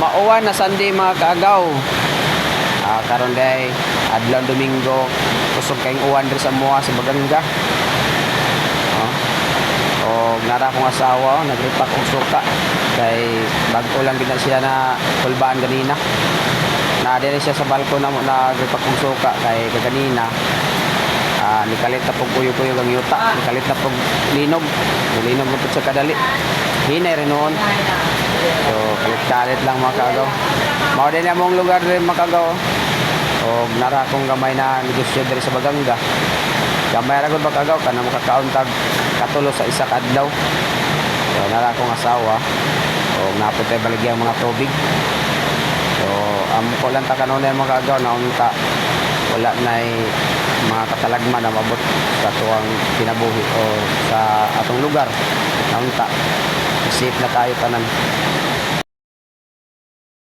mauwan na Sunday mga kaagaw. Karon day adlaw Domingo, kusog kayong uwan diri sa Moa sa Baganga. O nara kong asawa nagripak og suka kay bag-o lang gid na siya na kulbaan ganina. Na dire siya sa balkon na nagripak og suka kay kaganina. Nikalit na pong kuyo-kuyo ang yuta, nikalit na pong linog mo sa kadali, hinay rin noon. So kalit-kalit lang mga kaagaw. Mao din among lugar rin mga kaagaw. O nara akong gamay na negosyo diri sa Baganga. Gamay ra gud mga kaagaw kana makakaon tag katulo sa isa ka adlaw. So nara akong asawa o naputay baligyang mga tubig. So ko lang ta kanunay mga kaagaw na unta wala nay mga katalagman na mabot sa tuwang kinabuhi o sa atong lugar na unta safe na tayo tanan.